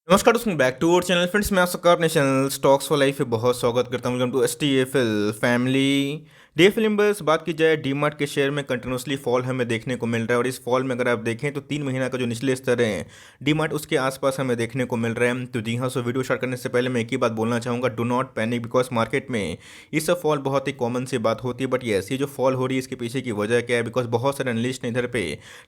नमस्कार दोस्तों, back to our channel friends. मैं आप सबका अपने चैनल स्टॉक्स फॉर लाइफ पे बहुत स्वागत करता हूँ। Welcome to STFL family. DFL invest बात की जाए, डीमार्ट के शेयर में कंटिन्यूसली फॉल हमें देखने को मिल रहा है और इस फॉल में अगर आप देखें तो 3 महीना का जो निचले स्तर है डीमार्ट उसके आसपास हमें देखने को मिल रहा है। तो जी हाँ, सो वीडियो स्टार्ट करने से पहले मैं एक ही बात बोलना चाहूँगा, do not panic, because market में ये सब फॉल बहुत ही कॉमन सी बात होती है। बट येस, ये जो फॉल हो रही है इसके पीछे की वजह क्या है? बिकॉज बहुत सारे एनालिस्ट ने इधर पे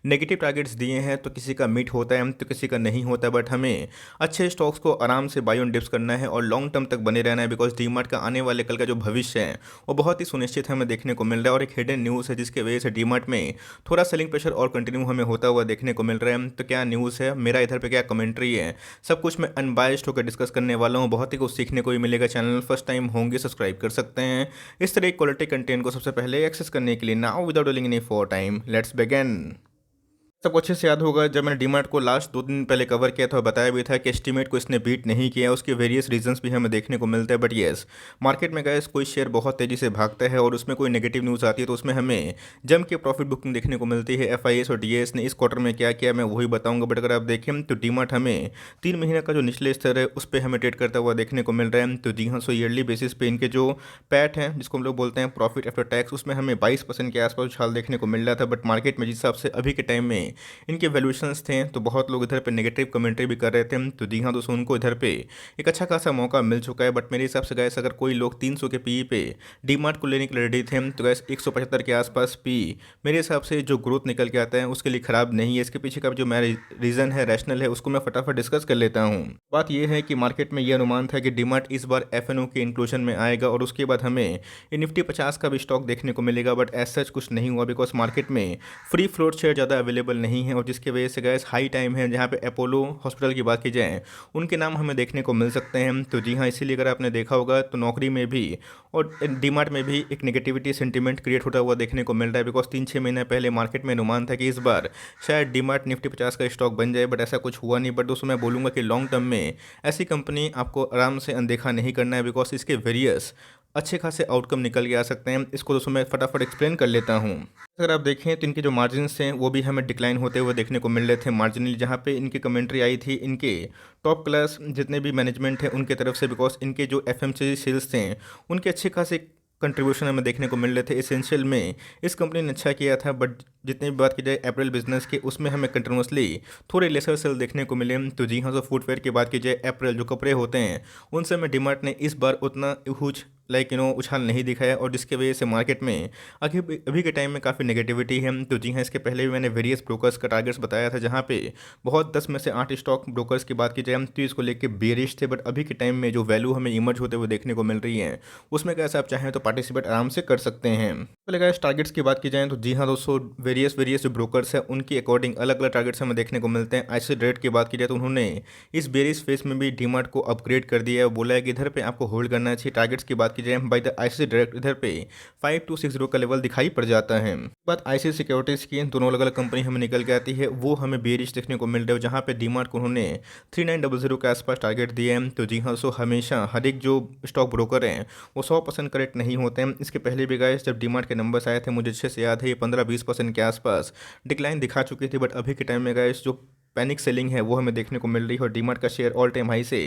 नेगेटिव टारगेट्स दिए हैं, तो किसी का मीट होता है तो किसी का नहीं होता। बट हमें अच्छे स्टॉक्स को आराम से बाय ऑन डिप्स करना है और लॉन्ग टर्म तक बने रहना है, बिकॉज डीमार्ट का आने वाले कल का जो भविष्य है वो बहुत ही सुनिश्चित हमें देखने को मिल रहा है। और एक हिडन न्यूज़ है जिसके वजह से डीमार्ट में थोड़ा सेलिंग प्रेशर और कंटिन्यू हमें होता हुआ देखने को मिल रहा है। तो क्या न्यूज़ है, मेरा इधर पे क्या कमेंट्री है, सब कुछ मैं अनबायस्ड होकर डिस्कस करने वाला हूँ। बहुत ही कुछ सीखने को भी मिलेगा। चैनल फर्स्ट टाइम होंगे सब्सक्राइब कर सकते हैं इस तरह क्वालिटी कंटेंट को सबसे पहले एक्सेस करने के लिए। Now without dealing any for time, let's begin. सबको अच्छे से याद होगा, जब मैंने डीमार्ट को लास्ट 2 दिन पहले कवर किया था, बताया भी था कि एस्टीमेट को इसने बीट नहीं किया। उसके वेरियस रीजंस भी हमें देखने को मिलते हैं। बट येस, मार्केट में गए कोई शेयर बहुत तेज़ी से भागता है और उसमें कोई नेगेटिव न्यूज़ आती है तो उसमें हमें जम के प्रॉफिट बुकिंग देखने को मिलती है। FIS और DAS ने इस क्वार्टर में क्या किया मैं वही बताऊंगा। बट अगर आप देखें तो डीमार्ट हमें 3 महीने का जो निचले स्तर है उस पर हमें ट्रेड करता हुआ देखने को मिल रहा है। तो जी हाँ, सो ईयरली बेसिस पे इनके जो पैट हैं, जिसको हम लोग बोलते हैं प्रॉफिट आफ्टर टैक्स, उसमें हमें 22% के आसपास उछाल देखने को मिल रहा था। बट मार्केट में जिस हिसाब से अभी के टाइम में इनके वैल्यूएशंस थे तो बहुत लोग इधर पे नेगेटिव कमेंट्री भी कर रहे थे। तो जी हाँ दोस्तों, उनको इधर पे एक अच्छा खासा मौका मिल चुका है। बट मेरे हिसाब से गैस, अगर कोई लोग 300 के PE पे डीमार्ट को लेने के लिए रेडी थे तो गैस 175 के आसपास PE मेरे हिसाब से जो ग्रोथ निकल के आता है उसके लिए ख़राब नहीं है। इसके पीछे का जो मेरा रीज़न है, रैशनल है, उसको मैं फटाफट डिस्कस कर लेता हूँ। बात यह है कि मार्केट में यह अनुमान था कि डीमार्ट इस बार FNO के इंक्लूजन में आएगा और उसके बाद हमें ये निफ्टी 50 का भी स्टॉक देखने को मिलेगा। बट एज सच कुछ नहीं हुआ, बिकॉज मार्केट में फ्री फ्लोट शेयर ज़्यादा अवेलेबल नहीं है और जिसकी वजह से गैस हाई टाइम है जहाँ पे अपोलो हॉस्पिटल की बात की जाए उनके नाम हमें देखने को मिल सकते हैं। तो जी हाँ, इसीलिए अगर आपने देखा होगा तो नौकरी में भी और डीमार्ट में भी एक नेगेटिविटी सेंटीमेंट क्रिएट होता हुआ देखने को मिल रहा है। बिकॉज 3-6 महीने पहले मार्केट में अनुमान था कि इस बार शायद डीमार्ट निफ्टी 50 का स्टॉक बन जाए, बट ऐसा कुछ हुआ नहीं। बट दोस्तों, मैं बोलूँगा कि लॉन्ग टर्म में ऐसी कंपनी आपको आराम से अनदेखा नहीं करना है, बिकॉज इसके वेरियस अच्छे खासे आउटकम निकल के आ सकते हैं। इसको दोस्तों मैं फटाफट एक्सप्लेन कर लेता हूँ। अगर आप देखें तो इनके जो मार्जिन्स हैं वो भी हमें डिक्लाइन होते हुए देखने को मिल रहे थे मार्जिनली, जहाँ पे इनकी कमेंट्री आई थी इनके टॉप क्लास जितने भी मैनेजमेंट है उनके तरफ से। बिकॉज इनके जो FMCG सेल्स थे उनके अच्छे खासे कंट्रीब्यूशन हमें देखने को मिल रहे थे। एसेंशियल में इस कंपनी ने अच्छा किया था, बट जितनी भी बात की जाए अप्रैल बिजनेस की उसमें हमें कंटिन्यूसली थोड़े लेसर सेल देखने को मिले। तो जी हाँ, जो फुटवेयर की बात की जाए, अप्रैल जो कपड़े होते हैं उनसे में डीमार्ट ने इस बार उतना ह्यूज उछाल नहीं दिखाया और जिसके वजह से मार्केट में अभी के टाइम में काफ़ी नेगेटिविटी है। तो जी हाँ, इसके पहले भी मैंने वेरियस ब्रोकर्स का टारगेट्स बताया था, जहाँ पे बहुत 10 में से 8 स्टॉक ब्रोकर्स की बात की जाए तो इसको लेके बेरिश थे। बट अभी के टाइम में जो वैल्यू हमें इमर्ज होते हुए देखने को मिल रही है उसमें कैसे आप चाहें तो पार्टिसिपेट आराम से कर सकते हैं। पहले गाइस टारगेट्स की बात की जाए तो जी हाँ दोस्तों, वेरियस वेरियस जो ब्रोकर्स हैं उनकी अकॉर्डिंग अलग अलग टारगेट्स हमें देखने को मिलते हैं। IC रेट की बात की जाए तो उन्होंने इस बेरिस फेस में भी डीमार्ट को अपग्रेड कर दिया है और बोला है कि इधर पे आपको होल्ड करना चाहिए। टारगेट्स की बात की जाए बाय द IC डायरेक्ट इधर पे 5260 का लेवल दिखाई पड़ जाता है। बात IC सिक्योरिटीज़ की, दोनों अलग अलग कंपनी हमें निकल के आती है, वो हमें बेरिश देखने को मिल रहा है, जहाँ पे डीमार्ट को उन्होंने 3900 के आसपास टारगेट दिए हैं। तो जी हाँ, सो हमेशा हर एक जो स्टॉक ब्रोकर हैं वो 100% करेक्ट नहीं होते हैं। इसके पहले भी गाइस जब डीमार्ट के नंबर्स आए थे मुझे अच्छे से याद है, ये 15-20% के आसपास डिक्लाइन दिखा चुकी थी। बट अभी के टाइम में गाइस जो पैनिक सेलिंग है वो हमें देखने को मिल रही है और डीमार्ट का शेयर ऑल टाइम हाई से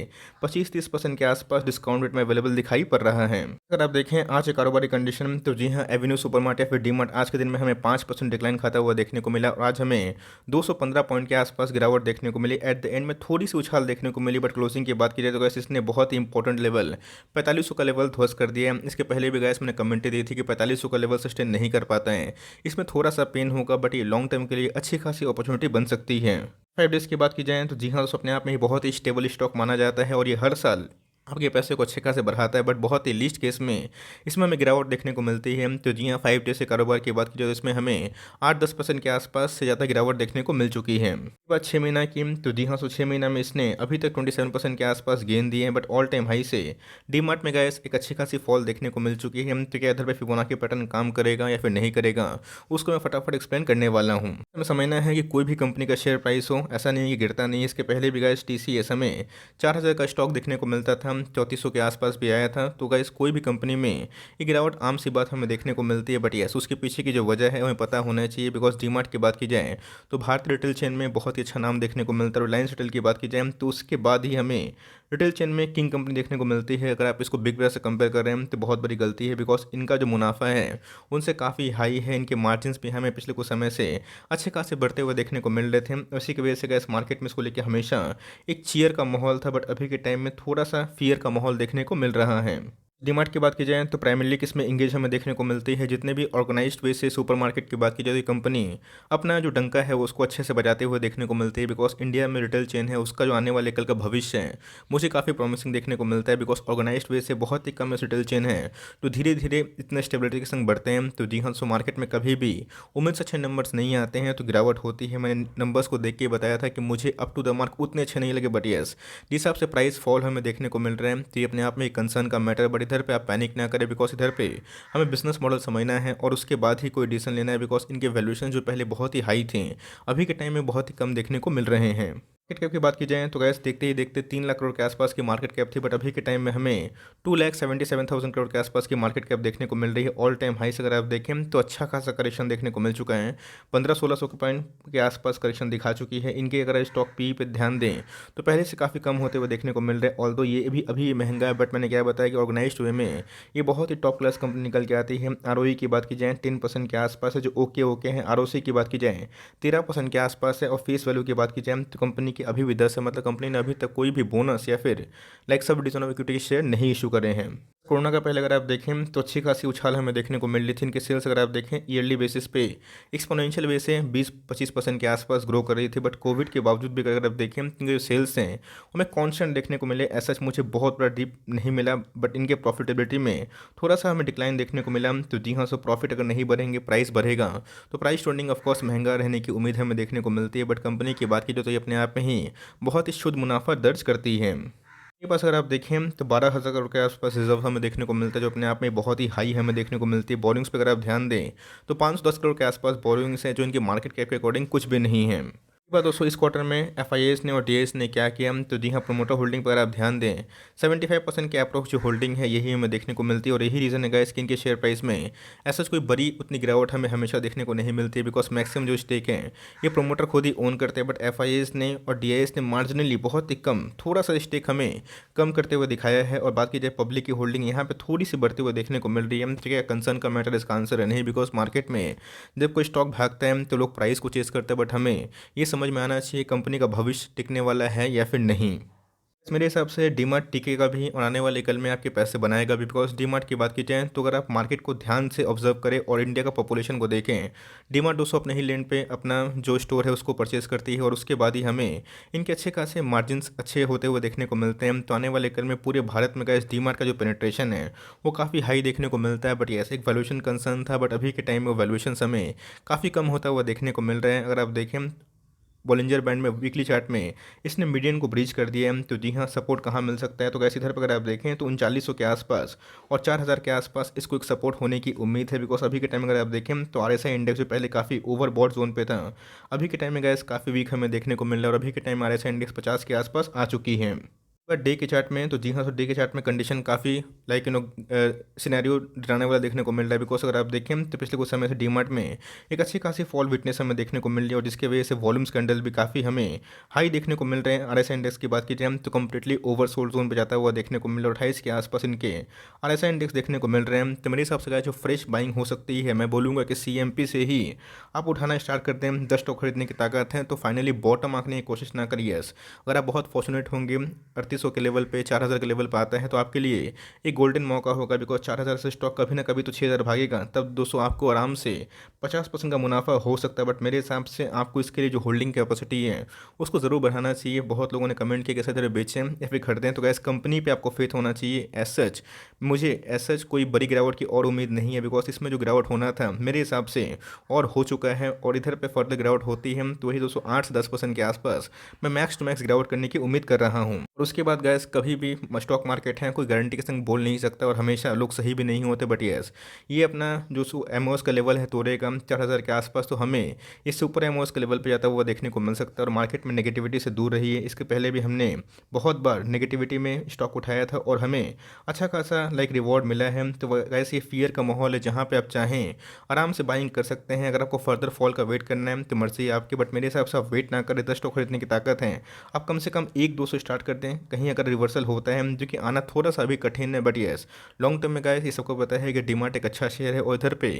25-30% के आसपास डिस्काउंट रेट में अवेलेबल दिखाई पड़ रहा है। अगर आप देखें आज के कारोबारी कंडीशन तो जी हाँ, एवेन्यू सुपरमार्ट या फिर डीमार्ट आज के दिन में हमें 5% डिक्लाइन खाता हुआ देखने को मिला और आज हमें 215 पॉइंट के आसपास गिरावट देखने को मिली। एट द एंड में थोड़ी सी उछाल देखने को मिली, बट क्लोजिंग की बात की जाए तो गैस इसने बहुत ही इंपॉर्टेंट लेवल 4500 का लेवल ध्वस्त कर दिया है। इसके पहले भी गैस मैंने कमेंट दी थी कि 4500 का लेवल सस्टेन नहीं कर पाता है, इसमें थोड़ा सा पेन होगा, बट ये लॉन्ग टर्म के लिए अच्छी खासी अपॉर्चुनिटी बन सकती है। 5 डेज़ की बात की जाए तो जी हाँ, दोस्तों अपने आप में ही बहुत ही स्टेबल स्टॉक माना जाता है और ये हर साल आपके पैसे को अच्छे खासे बढ़ाता है। बट बहुत ही लीस्ट केस में इसमें हमें गिरावट देखने को मिलती है। तो जी हाँ, 5 डे से कारोबार की बात की जाए तो इसमें हमें 8-10% के आसपास से ज़्यादा गिरावट देखने को मिल चुकी है। बात 6 महीना की तो जी हाँ, सो 6 महीना में इसने अभी तक 27% के आसपास गेन दिए हैं। बट ऑल टाइम हाई से डीमार्ट में गैस एक अच्छी खासी फॉल देखने को मिल चुकी है। तो क्या इधर पर फिबोनाची पैटर्न काम करेगा या फिर नहीं करेगा, उसको मैं फटाफट एक्सप्लेन करने वाला हूँ। हमें समझना है कि कोई भी कंपनी का शेयर प्राइस हो, ऐसा नहीं है कि गिरता नहीं है। इसके पहले भी गैस TCS हमें 4000 का स्टॉक देखने को मिलता था था, 3400 के आसपास भी आया था। तो गाइस कोई भी कंपनी में ये गिरावट आम सी बात हमें देखने को मिलती है, बट यस उसके पीछे की जो वजह है हमें पता होना चाहिए। बिकॉज डीमार्ट की बात की जाए तो भारतीय रिटेल चेन में बहुत ही अच्छा नाम देखने को मिलता है। रिलायंस रिटेल की बात की जाए तो उसके बाद ही हमें रिटेल चेन में किंग कंपनी देखने को मिलती है। अगर आप इसको बिग ब्रदर से कंपेयर कर रहे हैं तो बहुत बड़ी गलती है, बिकॉज इनका जो मुनाफा है उनसे काफ़ी हाई है। इनके मार्जिन्स भी हमें पिछले कुछ समय से अच्छे खासे बढ़ते हुए देखने को मिल रहे थे। उसी की वजह से गैस मार्केट में इसको लेकर हमेशा एक चीयर का माहौल था, बट अभी के टाइम में थोड़ा सा फियर का माहौल देखने को मिल रहा है। डीमार्ट की बात की जाए तो प्राइमरली किसमें इंगेज हमें देखने को मिलती है। जितने भी ऑर्गेनाइज्ड वे से सुपरमार्केट की बात की जाए तो कंपनी अपना जो डंका है वो उसको अच्छे से बजाते हुए देखने को मिलती है। बिकॉज इंडिया में रिटेल चेन है, उसका जो आने वाले कल का भविष्य है मुझे काफ़ी प्रॉमिसिंग देखने को मिलता है। बिकॉज ऑर्गेनाइज्ड वे से बहुत ही कम ऐसे रिटेल चेन है तो धीरे धीरे इतने स्टेबिलिटी के संग बढ़ते हैं। तो जी हाँ, सो मार्केट में कभी भी उम्मीद से अच्छे नंबर्स नहीं आते हैं तो गिरावट होती है। मैंने नंबर्स को देख के बताया था कि मुझे अप टू द मार्क उतने अच्छे नहीं लगे, बट यस जिस हिसाब से प्राइस फॉल हमें देखने को मिल रहे हैं तो ये अपने आप में एक कंसर्न का मैटर है। बट इधर पे आप पैनिक ना करें, बिकॉज इधर पे हमें बिजनेस मॉडल समझना है और उसके बाद ही कोई डिसीजन लेना है। बिकॉज इनके वैल्यूएशन जो पहले बहुत ही हाई थे अभी के टाइम में बहुत ही कम देखने को मिल रहे हैं। मार्केट कैप की बात की जाए तो गैस देखते ही देखते 3 लाख करोड़ के आसपास की मार्केट कैप थी, बट अभी के टाइम में हमें 2,77,000 करोड़ के आसपास की मार्केट कैप देखने को मिल रही है। ऑल टाइम हाई से अगर आप देखें तो अच्छा खासा करेक्शन देखने को मिल चुका है। 1500-1600 के पॉइंट के आसपास करेक्शन दिखा चुकी है। इनके अगर स्टॉक पी पे ध्यान दें तो पहले से काफ़ी कम होते हुए देखने को मिल रहे हैं। ऑल्दो ये भी अभी महंगा है, बट मैंने क्या बताया कि ऑर्गेनाइज्ड वे में ये बहुत ही टॉप क्लास कंपनी निकल के आती है। आरओई की बात की जाए 10% के आसपास है, जो ओके ओके है। आरओसी की बात की जाए 13% के आसपास है। और फेस वैल्यू की बात की जाए तो कंपनी की अभी भी 10 है, मतलब कंपनी ने अभी तक कोई भी बोनस या फिर like sub division of equity के शेयर नहीं इशू करे हैं। कोरोना का पहले अगर आप देखें तो अच्छी खासी उछाल हमें देखने को मिल रही थी। इनके सेल्स अगर आप देखें ईयरली बेसिस पे एक्सपोनेंशियल वे से 20-25% के आसपास ग्रो कर रही थी। बट कोविड के बावजूद भी अगर आप देखें इनके जो सेल्स हैं हमें कॉन्स्टेंट देखने को मिले। ऐसा मुझे बहुत बड़ा डीप नहीं मिला, बट इनके प्रॉफिटेबिलिटी में थोड़ा सा हमें डिक्लाइन देखने को मिला। तो जी हाँ, सो प्रॉफिट अगर नहीं बढ़ेंगे प्राइस बढ़ेगा तो प्राइस ट्रेंडिंग ऑफकोर्स महंगा रहने की उम्मीद हमें देखने को मिलती है। बट कंपनी की बात की जाए तो ये अपने आप में ही बहुत ही शुद्ध मुनाफा दर्ज करती है। के पास अगर आप देखें तो 12,000 करोड़ के आसपास रिजर्व हमें देखने को मिलता है, जो अपने आप में बहुत ही हाई हमें देखने को मिलती है। बोरिंग्स पे अगर आप ध्यान दें तो 510 करोड़ के आसपास बोरिंग्स हैं, जो इनकी मार्केट कैप के अकॉर्डिंग कुछ भी नहीं है। बात दोस्तों इस क्वार्टर में एफआईएस ने और डीएस ने क्या किया, तो जी हाँ, प्रोमोटर होल्डिंग पर अगर आप ध्यान दें 75% के अप्रोच जो होल्डिंग है यही हमें देखने को मिलती है। और यही रीज़न है गाइस कि इनके शेयर प्राइस में ऐसा कोई बड़ी उतनी गिरावट हमें हमेशा देखने को नहीं मिलती है। बिकॉज मैक्सिमम जो स्टेक है ये प्रोमोटर खुद ही ओन करते हैं। बट एफआईएस ने और डीआईएस ने मार्जिनली बहुत ही कम थोड़ा सा स्टेक हमें कम करते हुए दिखाया है। और बात की जाए पब्लिक की होल्डिंग यहाँ पे थोड़ी सी बढ़ते हुए देखने को मिल रही है। ठीक है, कंसर्न का मैटर इसका आंसर है नहीं, बिकॉज मार्केट में जब कोई स्टॉक भागता है तो लोग प्राइस को चेस करते हैं। बट हमें ये समझ में आना चाहिए कंपनी का भविष्य टिकने वाला है या फिर नहीं। मेरे हिसाब से डीमार्ट टिकेगा भी और आने वाले कल में आपके पैसे बनाएगा भी। बिकॉज डीमार्ट की बात की जाए तो अगर आप मार्केट को ध्यान से ऑब्जर्व करें और इंडिया का पॉपुलेशन को देखें, डीमार्ट दोस्तों अपने ही लैंड पे अपना जो स्टोर है उसको परचेज करती है और उसके बाद ही हमें इनके अच्छे खासे मार्जिन्स अच्छे होते हुए देखने को मिलते हैं। तो आने वाले कल में पूरे भारत में गैस डीमार्ट का जो पेनिट्रेशन है वो काफ़ी हाई देखने को मिलता है। बट ऐसे एक वैल्यूएशन कंसर्न था, बट अभी के टाइम में वैल्यूएशन हमें काफ़ी कम होता हुआ देखने को मिल रहा है। अगर आप देखें बॉलिंजर बैंड में वीकली चार्ट में इसने मीडियन को ब्रीच कर दिया है। तो जी हाँ, सपोर्ट कहाँ मिल सकता है, तो कैसे इधर पर अगर आप देखें तो 3900 के आसपास और 4000 के आसपास इसको एक सपोर्ट होने की उम्मीद है। बिकॉज अभी के टाइम में अगर आप देखें तो आरएसआई इंडेक्स जो पहले काफ़ी ओवरबॉट जोन पे था अभी के टाइम में गैस काफ़ी वीक हमें देखने को मिल रहा है। और अभी के टाइम में आरएसआई इंडेक्स 50 के आसपास आ चुकी है। पर डे के चार्ट में तो जी हाँ, तो डे के चार्ट में कंडीशन काफ़ी लाइक सिनेरियो डराने वाला देखने को मिल रहा है। बिकॉज अगर आप देखें तो पिछले कुछ समय से डीमार्ट में एक अच्छी खासी फॉल विटनेस हमें देखने को मिल रही है। और जिसकी वजह से वॉल्यूम्स कैंडल भी काफ़ी हमें हाई देखने को मिल रहे हैं। आरएसआई इंडेक्स की बात की जाए तो कम्प्लीटली ओवरसोल्ड जोन पर जाता हुआ देखने को मिल रहा है। 28 के आसपास इनके आरएसआई इंडेक्स देखने को मिल रहे हैं। तो मेरे हिसाब से जो फ्रेश बाइंग हो सकती है, मैं बोलूँगा कि सीएमपी से ही आप उठाना स्टार्ट करते हैं। 10 स्टॉक खरीदने की ताकत है तो फाइनली बॉटम आंकने की कोशिश ना करिए। अगर आप बहुत फॉर्चुनेट होंगे 3800 के लेवल पे 4000 के लेवल पर आता है तो आपके लिए एक गोल्डन मौका होगा। बिकॉज 4000 से स्टॉक कभी ना कभी तो 6000 भागेगा, तब दोस्तों आपको आराम से 50% का मुनाफा हो सकता है। बट मेरे हिसाब से आपको इसके लिए जो होल्डिंग कैपेसिटी है उसको ज़रूर बढ़ाना चाहिए। बहुत लोगों ने कमेंट किया कैसे तरह बेचें या फिर खरीदें, तो गैस कंपनी पे आपको फेथ होना चाहिए। एज सच मुझे एज सच कोई बड़ी गिरावट की और उम्मीद नहीं है। बिकॉज इसमें जो गिरावट होना था मेरे हिसाब से और हो चुका है। और इधर पे फर्दर गिरावट होती है तो वही 208 से 10% के आसपास मैं मैक्स टू मैक्स गिरावट करने की उम्मीद कर रहा हूँ। उसके बाद गैस कभी भी स्टॉक मार्केट है कोई गारंटी के संग बोल नहीं सकता और हमेशा लोग सही भी नहीं होते, बट यस ये अपना जो एमओएस का लेवल है तोड़े का 4,000 के आसपास, तो हमें इससे ऊपर एमओएस के लेवल पे जाता हुआ देखने को मिल सकता है। और मार्केट में नेगेटिविटी से दूर रही है, इसके पहले भी हमने बहुत बार नेगेटिविटी में स्टॉक उठाया था और हमें अच्छा खासा रिवॉर्ड मिला है। तो गैस ये फियर का माहौल है जहाँ पे आप चाहें आराम से बाइंग कर सकते हैं। अगर आपको फर्दर फॉल का वेट करना है तो मर्जी है आपकी, बट मेरे हिसाब से आप वेट ना करें। 10 स्टॉक खरीदने की ताकत है, आप कम से कम 1-2 से स्टार्ट कर दें, कहीं अगर रिवर्सल होता है जो कि आना थोड़ा सा भी कठिन है, बट यस लॉन्ग टर्म में गाइस ये सबको पता है कि डीमार्ट एक अच्छा शेयर है और इधर पे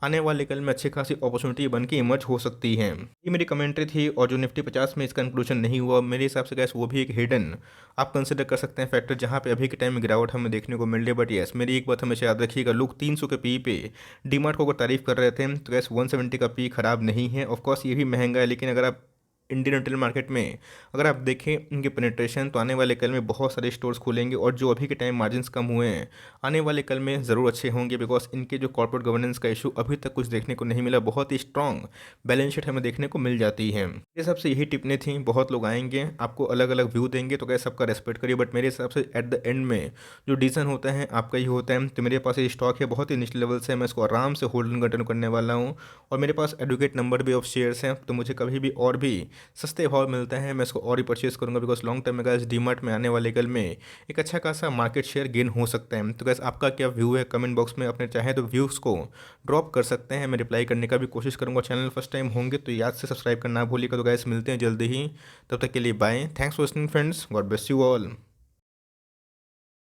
आने वाले कल में अच्छी खासी अपॉर्चुनिटी बन के इमर्ज हो सकती है। ये मेरी कमेंट्री थी और जो निफ्टी 50 में इसका इंक्लूजन नहीं हुआ, मेरे हिसाब से गाइस वो भी एक हिडन आप कंसिडर कर सकते हैं फैक्टर जहाँ पे अभी के टाइम में गिरावट हमें देखने को मिल रही है। बट यस मेरी एक बात हमेशा याद रखिएगा, लोग 300 के पी पे डीमार्ट को अगर तारीफ कर रहे थे तो गैस 170 का पी खराब नहीं है। ऑफकोर्स ये भी महंगा है, लेकिन अगर आप इंडियन रिटेल मार्केट में अगर आप देखें इनके पेनिट्रेशन, तो आने वाले कल में बहुत सारे स्टोर्स खुलेंगे और जो अभी के टाइम मार्जिन्स कम हुए हैं आने वाले कल में ज़रूर अच्छे होंगे, बिकॉज इनके जो कॉर्पोरेट गवर्नेंस का इशू अभी तक कुछ देखने को नहीं मिला। बहुत ही स्ट्रॉन्ग बैलेंस शीट हमें देखने को मिल जाती है। ये सबसे यही टिप्पणी थी, बहुत लोग आएंगे आपको अलग अलग व्यू देंगे तो क्या सबका रेस्पेक्ट करिए, बट मेरे हिसाब से एट द एंड में जो डिसीजन होता है आपका ही होता है। तो मेरे पास ये स्टॉक है बहुत ही निचले लेवल से, मैं इसको आराम से होल्ड कंटिन्यू करने वाला हूँ और मेरे पास एडुकेट नंबर भी ऑफ शेयर्स हैं, तो मुझे कभी भी और भी सस्ते भाव मिलता है मैं इसको और ही परचेज करूंगा, बिकॉज लॉन्ग टर्म में गाइस डीमार्ट में आने वाले कल में एक अच्छा खासा मार्केट शेयर गेन हो सकता है। तो गाइस आपका क्या व्यू है कमेंट बॉक्स में अपने चाहे तो व्यूज़ को ड्रॉप कर सकते हैं, मैं रिप्लाई करने का भी कोशिश करूंगा। चैनल फर्स्ट टाइम होंगे तो याद से सब्सक्राइब करना भूलिएगा। तो गाइस मिलते हैं जल्दी ही, तब तक के लिए bye, thanks for listening friends, God bless you all.